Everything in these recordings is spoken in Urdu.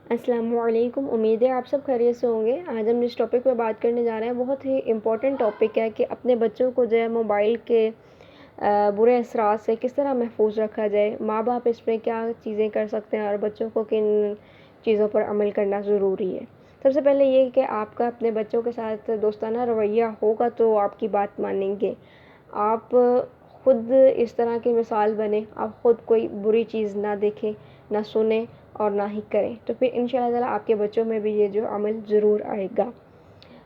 السلام علیکم، امید ہے آپ سب خیریت سے ہوں گے۔ آج ہم جس ٹاپک پہ بات کرنے جا رہے ہیں بہت ہی امپورٹنٹ ٹاپک ہے کہ اپنے بچوں کو جو ہے موبائل کے برے اثرات سے کس طرح محفوظ رکھا جائے، ماں باپ اس میں کیا چیزیں کر سکتے ہیں اور بچوں کو کن چیزوں پر عمل کرنا ضروری ہے۔ سب سے پہلے یہ کہ آپ کا اپنے بچوں کے ساتھ دوستانہ رویہ ہوگا تو آپ کی بات مانیں گے۔ آپ خود اس طرح کی مثال بنیں، آپ خود کوئی بری چیز نہ دیکھیں، نہ سنیں اور نہ ہی کریں، تو پھر انشاءاللہ تعالیٰ آپ کے بچوں میں بھی یہ جو عمل ضرور آئے گا۔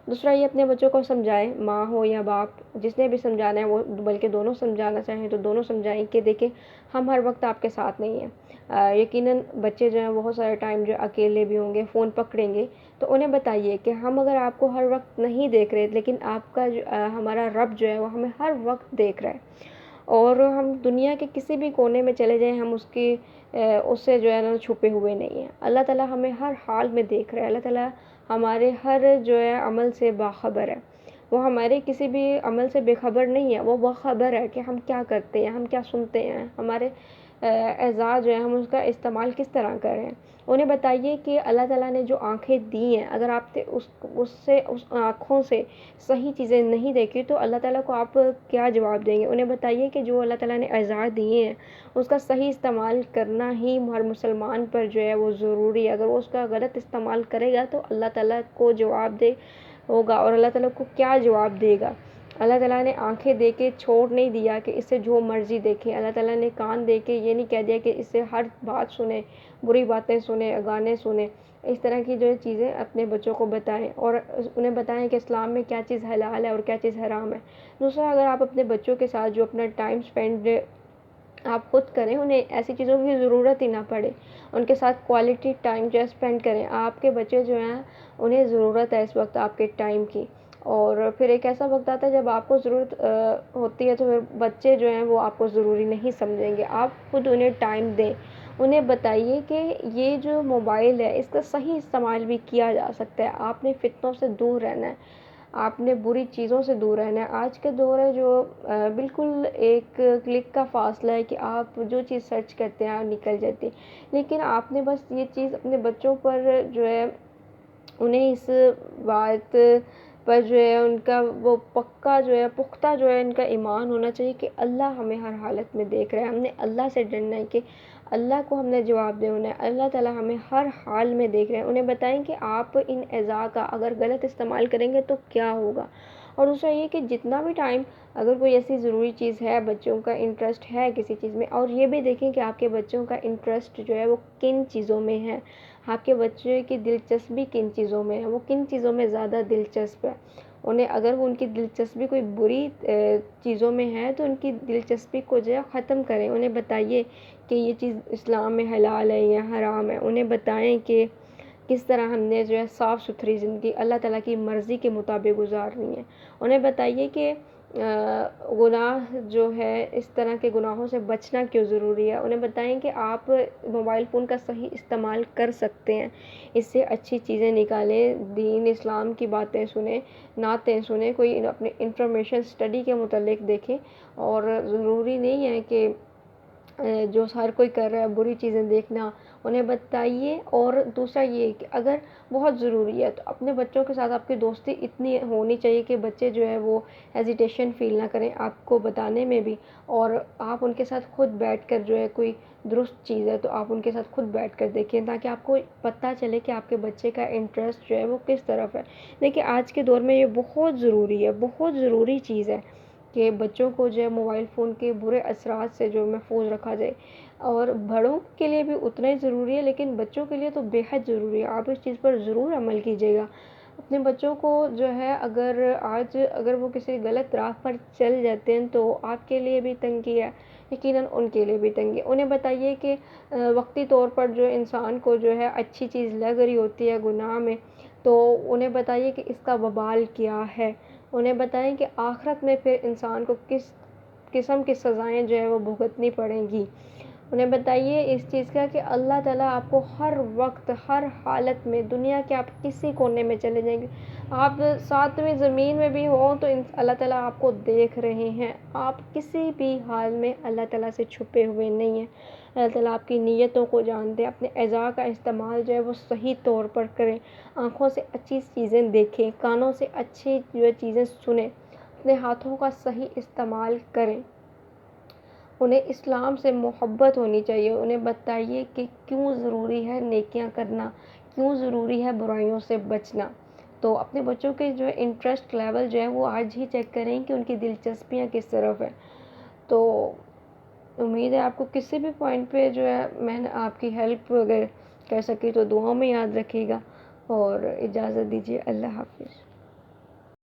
دوسرا یہ اپنے بچوں کو سمجھائیں، ماں ہو یا باپ جس نے بھی سمجھانا ہے وہ، بلکہ دونوں سمجھانا چاہیں تو دونوں سمجھائیں کہ دیکھیں ہم ہر وقت آپ کے ساتھ نہیں ہیں۔ یقیناً بچے جو ہیں بہت سارے ٹائم جو اکیلے بھی ہوں گے، فون پکڑیں گے، تو انہیں بتائیے کہ ہم اگر آپ کو ہر وقت نہیں دیکھ رہے لیکن آپ کا ہمارا رب جو ہے وہ ہمیں ہر وقت دیکھ رہا ہے، اور ہم دنیا کے کسی بھی کونے میں چلے جائیں ہم اس سے جو ہے نا چھپے ہوئے نہیں ہیں۔ اللہ تعالیٰ ہمیں ہر حال میں دیکھ رہا ہے، اللہ تعالیٰ ہمارے ہر جو ہے عمل سے باخبر ہے، وہ ہمارے کسی بھی عمل سے بے خبر نہیں ہے، وہ باخبر ہے کہ ہم کیا کرتے ہیں، ہم کیا سنتے ہیں، ہمارے اعزاز جو ہے ہم اس کا استعمال کس طرح کر رہے ہیں۔ انہیں بتائیے کہ اللہ تعالیٰ نے جو آنکھیں دی ہیں، اگر آپ نے اس آنکھوں سے صحیح چیزیں نہیں دیکھی تو اللہ تعالیٰ کو آپ کیا جواب دیں گے۔ انہیں بتائیے کہ جو اللہ تعالیٰ نے اعزاز دیے ہیں اس کا صحیح استعمال کرنا ہی ہر مسلمان پر جو ہے وہ ضروری ہے۔ اگر وہ اس کا غلط استعمال کرے گا تو اللہ تعالیٰ کو جواب دے ہوگا، اور اللہ تعالیٰ کو کیا جواب دے گا۔ اللہ تعالیٰ نے آنکھیں دے کے چھوڑ نہیں دیا کہ اس سے جو مرضی دیکھیں، اللہ تعالیٰ نے کان دے کے یہ نہیں کہہ دیا کہ اس سے ہر بات سنیں، بری باتیں سنیں، گانے سنیں۔ اس طرح کی جو چیزیں اپنے بچوں کو بتائیں اور انہیں بتائیں کہ اسلام میں کیا چیز حلال ہے اور کیا چیز حرام ہے۔ دوسرا، اگر آپ اپنے بچوں کے ساتھ جو اپنا ٹائم سپینڈ آپ خود کریں، انہیں ایسی چیزوں کی ضرورت ہی نہ پڑے، ان کے ساتھ کوالٹی ٹائم جو ہے اسپینڈ کریں۔ آپ کے بچے جو ہیں انہیں ضرورت ہے اس وقت آپ کے ٹائم کی، اور پھر ایک ایسا وقت آتا ہے جب آپ کو ضرورت ہوتی ہے تو پھر بچے جو ہیں وہ آپ کو ضروری نہیں سمجھیں گے۔ آپ خود انہیں ٹائم دیں، انہیں بتائیے کہ یہ جو موبائل ہے اس کا صحیح استعمال بھی کیا جا سکتا ہے، آپ نے فتنوں سے دور رہنا ہے، آپ نے بری چیزوں سے دور رہنا ہے۔ آج کے دور ہے جو بالکل ایک کلک کا فاصلہ ہے کہ آپ جو چیز سرچ کرتے ہیں نکل جاتی ہے، لیکن آپ نے بس یہ چیز اپنے بچوں پر جو ہے انہیں اس بات پر جو ہے ان کا وہ پکا جو ہے پختہ جو ہے ان کا ایمان ہونا چاہیے کہ اللہ ہمیں ہر حالت میں دیکھ رہا ہے۔ ہم نے اللہ سے ڈرنا ہے کہ اللہ کو ہم نے جواب دینا ہے، اللہ تعالیٰ ہمیں ہر حال میں دیکھ رہے ہیں۔ انہیں بتائیں کہ آپ ان اعضاء کا اگر غلط استعمال کریں گے تو کیا ہوگا۔ اور دوسرا یہ کہ جتنا بھی ٹائم اگر کوئی ایسی ضروری چیز ہے، بچوں کا انٹرسٹ ہے کسی چیز میں، اور یہ بھی دیکھیں کہ آپ کے بچوں کا انٹرسٹ جو ہے وہ کن چیزوں میں ہے، آپ کے بچے کی دلچسپی کن چیزوں میں ہے، وہ کن چیزوں میں زیادہ دلچسپ ہے۔ انہیں اگر وہ ان کی دلچسپی کوئی بری چیزوں میں ہے تو ان کی دلچسپی کو جو ہے ختم کریں۔ انہیں بتائیے کہ یہ چیز اسلام میں حلال ہے یا حرام ہے، انہیں بتائیں کہ کس طرح ہم نے جو ہے صاف ستھری زندگی اللہ تعالیٰ کی مرضی کے مطابق گزارنی ہے۔ انہیں بتائیے کہ گناہ جو ہے اس طرح کے گناہوں سے بچنا کیوں ضروری ہے۔ انہیں بتائیں کہ آپ موبائل فون کا صحیح استعمال کر سکتے ہیں، اس سے اچھی چیزیں نکالیں، دین اسلام کی باتیں سنیں، نعتیں سنیں، کوئی اپنے انفارمیشن اسٹڈی کے متعلق دیکھیں، اور ضروری نہیں ہے کہ جو ہر کوئی کر رہا ہے بری چیزیں دیکھنا، انہیں بتائیے۔ اور دوسرا یہ کہ اگر بہت ضروری ہے تو اپنے بچوں کے ساتھ آپ کی دوستی اتنی ہونی چاہیے کہ بچے جو ہے وہ ہیزیٹیشن فیل نہ کریں آپ کو بتانے میں بھی، اور آپ ان کے ساتھ خود بیٹھ کر جو ہے کوئی درست چیز ہے تو آپ ان کے ساتھ خود بیٹھ کر دیکھیں تاکہ آپ کو پتہ چلے کہ آپ کے بچے کا انٹرسٹ جو ہے وہ کس طرف ہے۔ دیکھیں آج کے دور میں یہ بہت ضروری ہے، بہت ضروری چیز ہے کہ بچوں کو جو ہے موبائل فون کے برے اثرات سے جو محفوظ رکھا جائے، اور بڑوں کے لیے بھی اتنا ہی ضروری ہے لیکن بچوں کے لیے تو بے حد ضروری ہے۔ آپ اس چیز پر ضرور عمل کیجیے گا۔ اپنے بچوں کو جو ہے اگر وہ کسی غلط راہ پر چل جاتے ہیں تو آپ کے لیے بھی تنگی ہے، یقیناً ان کے لیے بھی تنگی ہے۔ انہیں بتائیے کہ وقتی طور پر جو انسان کو جو ہے اچھی چیز لگ رہی ہوتی ہے گناہ میں، تو انہیں بتائیے کہ اس کا وبال کیا ہے۔ انہیں بتائیں کہ آخرت میں پھر انسان کو کس قسم کی سزائیں جو ہے وہ بھگتنی پڑیں گی۔ انہیں بتائیے اس چیز کا کہ اللہ تعالیٰ آپ کو ہر وقت ہر حالت میں، دنیا کے آپ کسی کونے میں چلے جائیں گے، آپ ساتویں زمین میں بھی ہوں تو اللہ تعالیٰ آپ کو دیکھ رہے ہیں، آپ کسی بھی حال میں اللہ تعالیٰ سے چھپے ہوئے نہیں ہیں۔ اللہ تعالیٰ آپ کی نیتوں کو جانتے ہیں۔ اپنے اعضاء کا استعمال جو ہے وہ صحیح طور پر کریں، آنکھوں سے اچھی چیزیں دیکھیں، کانوں سے اچھی جو ہے چیزیں سنیں، اپنے ہاتھوں کا صحیح استعمال کریں۔ انہیں اسلام سے محبت ہونی چاہیے، انہیں بتائیے کہ کیوں ضروری ہے نیکیاں کرنا، کیوں ضروری ہے برائیوں سے بچنا۔ تو اپنے بچوں کے جو ہے انٹرسٹ لیول جو ہے وہ آج ہی چیک کریں کہ ان کی دلچسپیاں کس طرف ہے۔ تو امید ہے آپ کو کسی بھی پوائنٹ پہ جو ہے میں نے آپ کی ہیلپ اگر کر سکی تو دعاؤں میں یاد رکھیے گا، اور اجازت دیجیے، اللہ حافظ۔